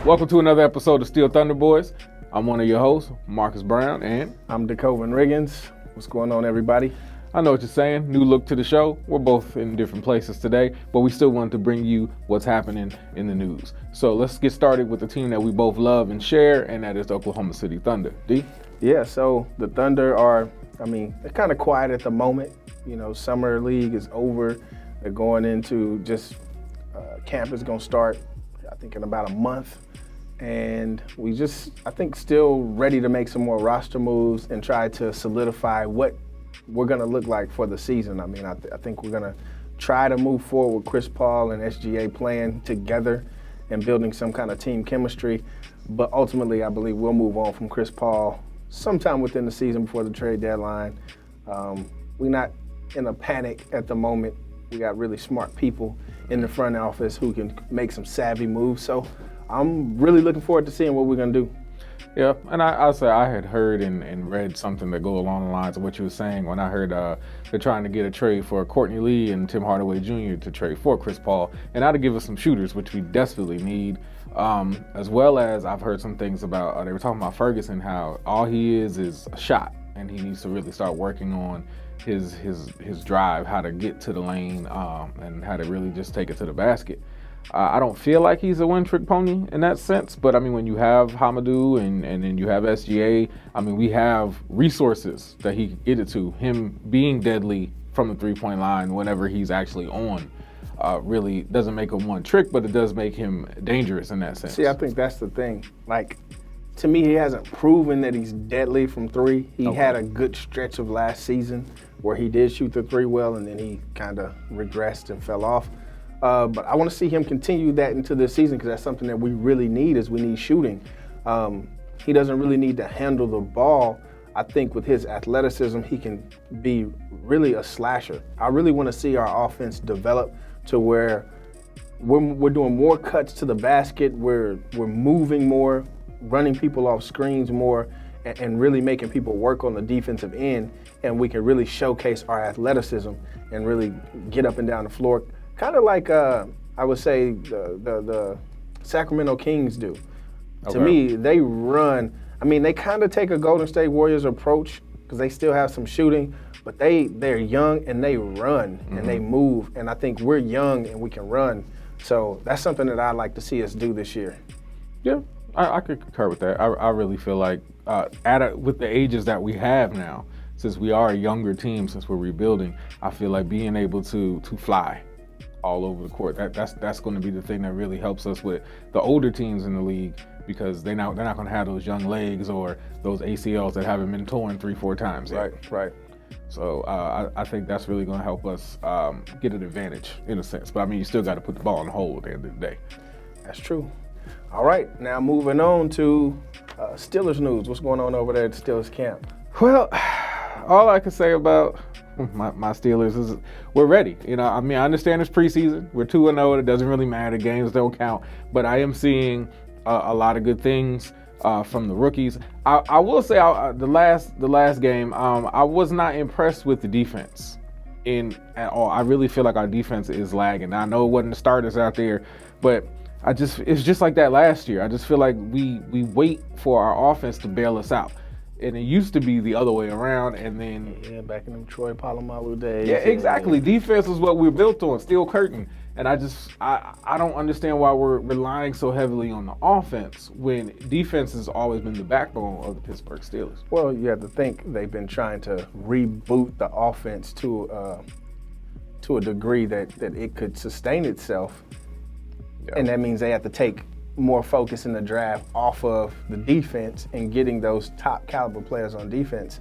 Welcome to another episode of Steel Thunder Boys. I'm one of your hosts, Marcus Brown, and I'm DeCoven Riggins. What's going on, everybody? I know what you're saying. New look to the show. We're both in different places today, but we still wanted to bring you what's happening in the news. So let's get started with the team that we both love and share, and that is the Oklahoma City Thunder. D? Yeah, so the Thunder are, they're kind of quiet at the moment. You know, summer league is over. They're going into camp is going to start, I think, in about a month. And I think still ready to make some more roster moves and try to solidify what we're going to look like for the season. I think we're going to try to move forward with Chris Paul and SGA playing together and building some kind of team chemistry. But ultimately, I believe we'll move on from Chris Paul sometime within the season before the trade deadline. We're not in a panic at the moment. We got really smart people in the front office who can make some savvy moves. So I'm really looking forward to seeing what we're going to do. Yeah, and I'll say I had heard and read something that go along the lines of what you were saying when I heard they're trying to get a trade for Courtney Lee and Tim Hardaway Jr. to trade for Chris Paul, and now to give us some shooters, which we desperately need, as well as I've heard some things about, they were talking about Ferguson, how all he is a shot, and he needs to really start working on his drive, how to get to the lane, and how to really just take it to the basket. I don't feel like he's a one-trick pony in that sense, but when you have Hamidou and then you have SGA, we have resources that he can get it to. Him being deadly from the three-point line whenever he's actually on really doesn't make him one trick, but it does make him dangerous in that sense. See, I think that's the thing. To me, he hasn't proven that he's deadly from three. He had a good stretch of last season where he did shoot the three well, and then he kind of regressed and fell off. But I want to see him continue that into this season because that's something that we really need is we need shooting. He doesn't really need to handle the ball. I think with his athleticism, he can be really a slasher. I really want to see our offense develop to where we're doing more cuts to the basket, we're moving more, running people off screens more, and really making people work on the defensive end, and we can really showcase our athleticism and really get up and down the floor. Kind of like I would say the Sacramento Kings do. Okay. To me, they run. They kind of take a Golden State Warriors approach because they still have some shooting, but they're young and they run and they move. And I think we're young and we can run. So that's something that I'd like to see us do this year. Yeah, I could concur with that. I really feel like with the ages that we have now, since we are a younger team, since we're rebuilding, I feel like being able to fly all over the court. That's going to be the thing that really helps us with the older teams in the league because they're not going to have those young legs or those ACLs that haven't been torn 3-4 times yet. Right. So I think that's really going to help us get an advantage in a sense. But you still got to put the ball in the hole at the end of the day. That's true. All right, now moving on to Steelers news. What's going on over there at the Steelers camp? Well, all I can say about my Steelers is we're ready. I understand it's preseason. We're 2-0. It doesn't really matter. Games don't count. But I am seeing a lot of good things from the rookies. I will say the last game, I was not impressed with the defense at all. I really feel like our defense is lagging. I know it wasn't the starters out there, but it's just like that last year. I just feel like we wait for our offense to bail us out. And it used to be the other way around, and then... Yeah, back in them Troy Polamalu days. Yeah, exactly. Yeah. Defense is what we're built on, steel curtain. And I don't understand why we're relying so heavily on the offense when defense has always been the backbone of the Pittsburgh Steelers. Well, you have to think they've been trying to reboot the offense to a degree that it could sustain itself. Yeah. And that means they have to take more focus in the draft off of the defense and getting those top caliber players on defense.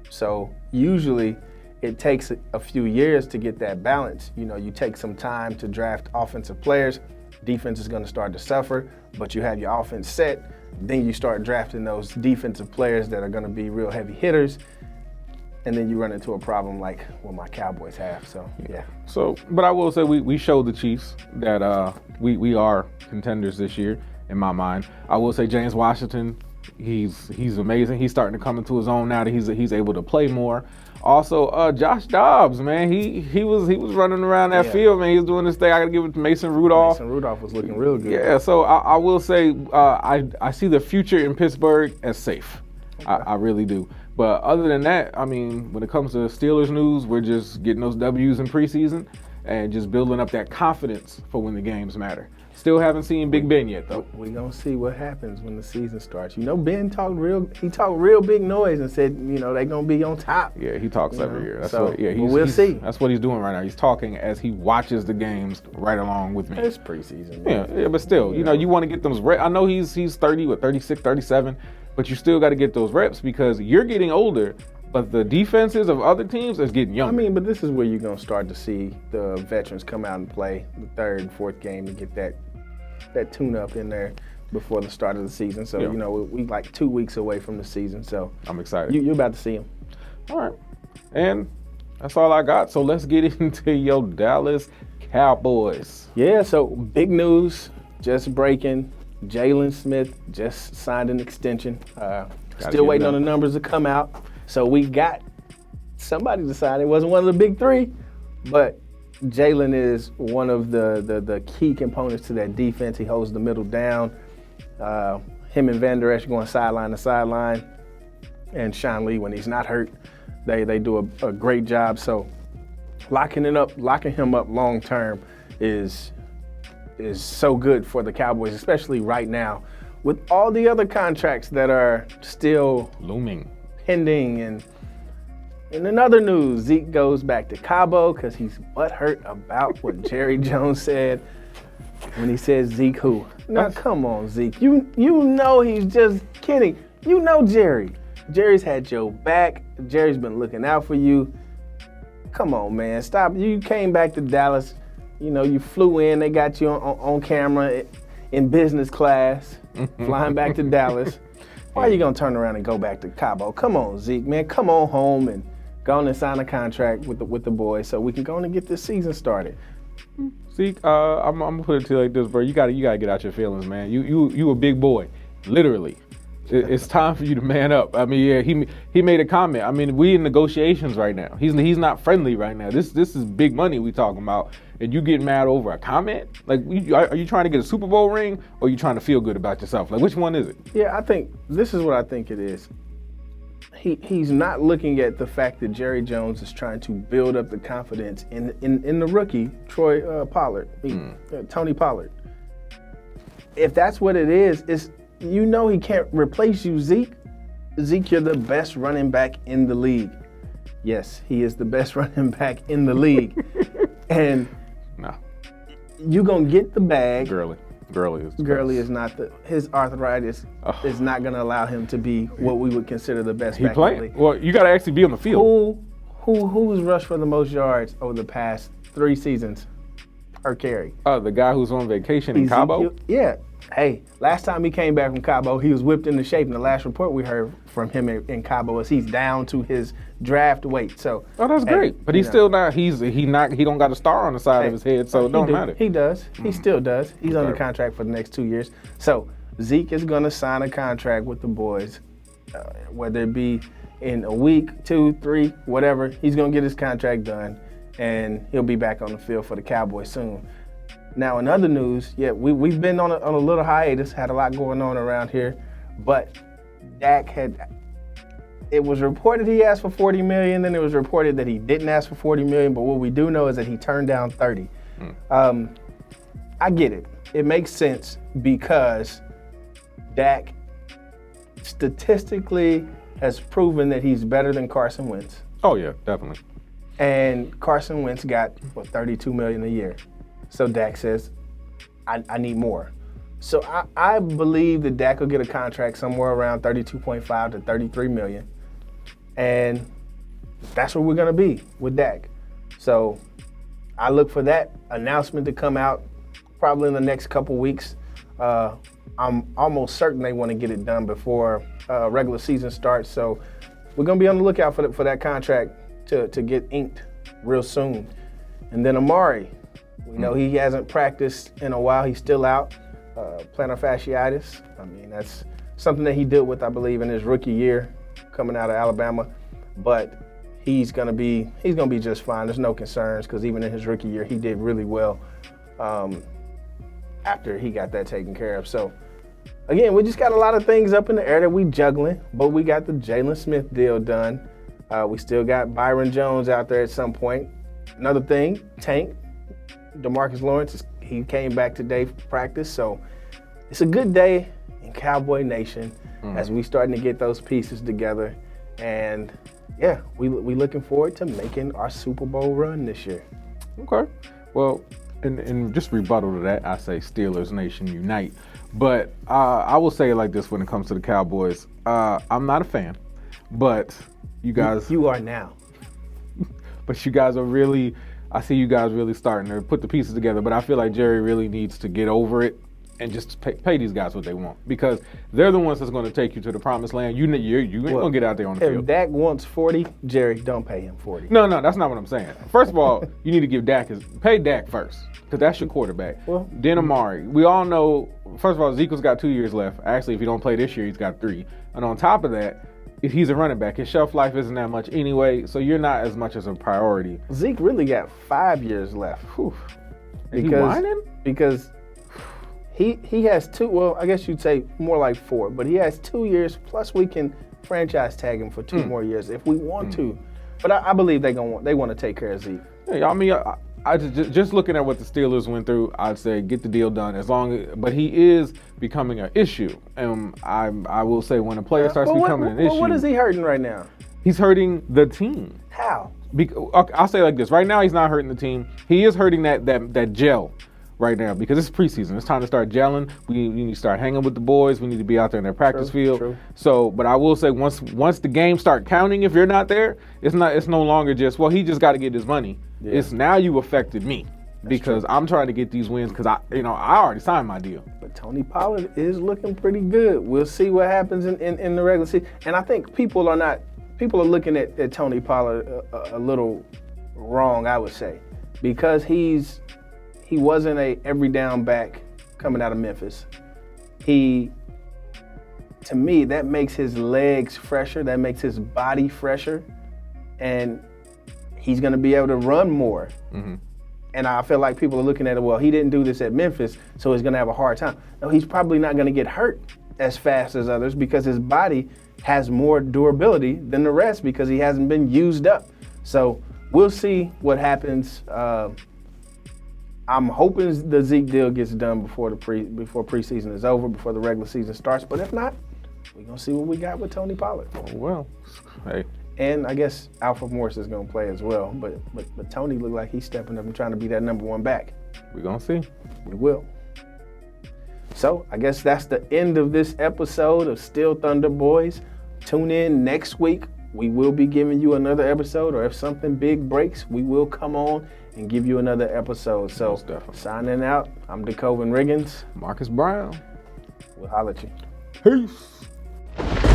So usually it takes a few years to get that balance. You take some time to draft offensive players, defense is going to start to suffer, but you have your offense set, then you start drafting those defensive players that are going to be real heavy hitters, and then you run into a problem like what my Cowboys have. So, yeah. So, but I will say we showed the Chiefs that we are contenders this year, in my mind. I will say James Washington He's amazing. He's starting to come into his own now that he's able to play more. Also, Josh Dobbs, man, he was running around that field, man. He was doing this thing. I gotta give it to Mason Rudolph. Mason Rudolph was looking real good. Yeah, so I will say I see the future in Pittsburgh as safe. Okay. I really do. But other than that, I mean, when it comes to Steelers news, we're just getting those W's in preseason and just building up that confidence for when the games matter. Still haven't seen Big Ben yet, though. We're going to see what happens when the season starts. You know, Ben talked real big noise and said, you know, they're going to be on top. Yeah, he talks every year. That's we'll see. That's what he's doing right now. He's talking as he watches the games right along with me. It's preseason, man. Yeah, but still, you know, you want to get those reps. I know he's 30, 36, 37, but you still got to get those reps because you're getting older, but the defenses of other teams is getting younger. I mean, but this is where you're going to start to see the veterans come out and play the third and fourth game to get that tune-up in there before the start of the season. So, you know, we like 2 weeks away from the season. So I'm excited. You're about to see him. All right. And that's all I got. So let's get into your Dallas Cowboys. Yeah, so big news just breaking. Jalen Smith just signed an extension. Still waiting on the numbers to come out. So we got somebody decided. It wasn't one of the big three, but Jalen is one of the key components to that defense. He holds the middle down. Him and Van Der Esch going sideline to sideline. And Sean Lee, when he's not hurt, they do a great job. So locking him up long term is so good for the Cowboys, especially right now with all the other contracts that are still looming, pending. And in other news, Zeke goes back to Cabo because he's butthurt about what Jerry Jones said when he said Zeke who. Now, come on, Zeke. You know he's just kidding. You know Jerry. Jerry's had your back. Jerry's been looking out for you. Come on, man. Stop. You came back to Dallas. You know, you flew in. They got you on camera in business class, flying back to Dallas. Why are you going to turn around and go back to Cabo? Come on, Zeke, man. Come on home and go on and sign a contract with the boys so we can go on and get this season started. Zeke, I'm gonna put it to you like this, bro. You gotta get out your feelings, man. You a big boy, literally. It's time for you to man up. I mean, yeah, he made a comment. I mean, we in negotiations right now. He's not friendly right now. This is big money we talking about, and you getting mad over a comment? Like, are you trying to get a Super Bowl ring, or are you trying to feel good about yourself? Like, which one is it? Yeah, I think this is what I think it is. He's not looking at the fact that Jerry Jones is trying to build up the confidence in the rookie, Tony Pollard. If that's what it is, you know he can't replace you, Zeke. Zeke, you're the best running back in the league. Yes, he is the best running back in the league. And you're going to get the bag. Gurley is not his arthritis is not going to allow him to be what we would consider the best back in the league. Well, you got to actually be on the field. Who's rushed for the most yards over the past 3 seasons per carry? The guy who's on vacation in Cabo? Yeah. Hey, last time he came back from Cabo, he was whipped into shape. And the last report we heard from him in Cabo is he's down to his draft weight. So that's great. But he's still not. He don't got a star on the side of his head, so it don't matter. He does. He still does. He's under contract for the next 2 years. So Zeke is going to sign a contract with the boys, whether it be in a week, 2, 3, whatever. He's going to get his contract done, and he'll be back on the field for the Cowboys soon. Now, in other news, we've been on a little hiatus, had a lot going on around here, but Dak it was reported he asked for $40 million, then it was reported that he didn't ask for $40 million, but what we do know is that he turned down $30. I get it. It makes sense because Dak statistically has proven that he's better than Carson Wentz. Oh, yeah, definitely. And Carson Wentz got, $32 million a year. So Dak says, I need more. So I believe that Dak will get a contract somewhere around $32.5 to $33 million. And that's where we're going to be with Dak. So I look for that announcement to come out probably in the next couple weeks. I'm almost certain they want to get it done before regular season starts. So we're going to be on the lookout for that contract to get inked real soon. And then Amari. We know he hasn't practiced in a while. He's still out, plantar fasciitis. I mean, that's something that he dealt with, I believe, in his rookie year coming out of Alabama. But he's gonna be just fine. There's no concerns because even in his rookie year, he did really well after he got that taken care of. So again, we just got a lot of things up in the air that we juggling, but we got the Jalen Smith deal done. We still got Byron Jones out there at some point. Another thing, Tank, DeMarcus Lawrence, he came back today for practice. So it's a good day in Cowboy Nation as we starting to get those pieces together. And yeah, we looking forward to making our Super Bowl run this year. Okay. Well, and just rebuttal to that, I say Steelers Nation unite. But I will say it like this when it comes to the Cowboys. I'm not a fan, but you guys... You are now. But you guys are really... I see you guys really starting to put the pieces together, but I feel like Jerry really needs to get over it and just pay these guys what they want, because they're the ones that's going to take you to the promised land. You ain't going to get out there on the field. If Dak wants 40, Jerry, don't pay him 40. No, that's not what I'm saying. First of all, you need to give pay Dak first, because that's your quarterback. Well, then Amari. We all know, first of all, Ezekiel's got 2 years left. Actually, if he don't play this year, he's got 3. And on top of that, if he's a running back, his shelf life isn't that much anyway, so you're not as much as a priority. Zeke really got 5 years left. Whew. Is he whining? Because he has 2, well, I guess you'd say more like 4, but he has 2 years, plus we can franchise tag him for 2 more years if we want to. But I believe they want to take care of Zeke. Yeah, I mean, I just looking at what the Steelers went through, I'd say get the deal done. But he is becoming an issue, and I will say when a player starts becoming an issue. What is he hurting right now? He's hurting the team. How? I'll say it like this: right now, he's not hurting the team. He is hurting that gel right now, because it's preseason. It's time to start gelling. We need to start hanging with the boys. We need to be out there in their practice field. True. So, but I will say once the games start counting, if you're not there, it's no longer just, well, he just got to get his money. Yeah. It's now you affected me, because I'm trying to get these wins, because I already signed my deal. But Tony Pollard is looking pretty good. We'll see what happens in the regular season. And I think people are looking at Tony Pollard a little wrong, I would say, because he wasn't a every down back coming out of Memphis. To me, that makes his legs fresher. That makes his body fresher. And he's going to be able to run more. Mm-hmm. And I feel like people are looking at it, well, he didn't do this at Memphis, so he's going to have a hard time. No, he's probably not going to get hurt as fast as others, because his body has more durability than the rest, because he hasn't been used up. So we'll see what happens. I'm hoping the Zeke deal gets done before preseason is over, before the regular season starts. But if not, we're going to see what we got with Tony Pollard. Well, hey. And I guess Alfred Morris is going to play as well. But Tony looked like he's stepping up and trying to be that number 1 back. We're going to see. We will. So I guess that's the end of this episode of Still Thunder Boys. Tune in next week. We will be giving you another episode, or if something big breaks, we will come on and give you another episode. So signing out, I'm DeCoven Riggins. Marcus Brown. We'll holler at you. Peace.